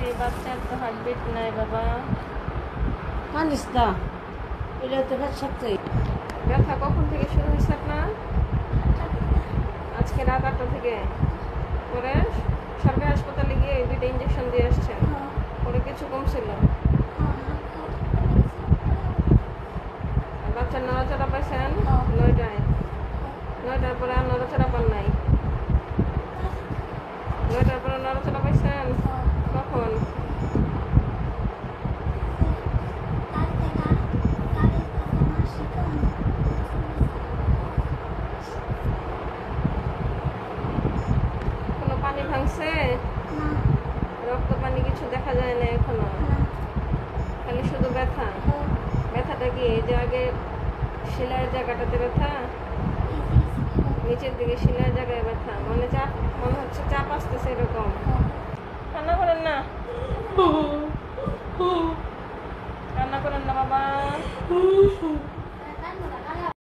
এই বাচ্চার তো হার্টবিট নাই বাবা। কান্দিস না, এটা তো সত্যি। ব্যথা কখন থেকে শুরু হয়েছে আপনার? আজকে রাত 8টা থেকে। পরে সরকারি হাসপাতালে গিয়ে 2টা ইঞ্জেকশন দিয়ে আসছেন, পরে কিছু কমছিল? বাচ্চার নড়াচড়া পাইছেন? 9টায়। 9টার পরে আর নড়াচড়া পান নাই? 9টার পরে নড়াচড়া পাইছেন কখন? কোনো পানি ভাঙছে? রক্ত পানি কিছু দেখা যায় না এখনো? খালি শুধু ব্যথা? ব্যথাটা কি এই যে আগে শিলার জায়গাটাতে ব্যথা? নিচের দিকে শিলার জায়গায় ব্যথা? মনে হচ্ছে চাপ আসতেছে এরকম? কান্না করেন না, কান্না করেন না বাবা।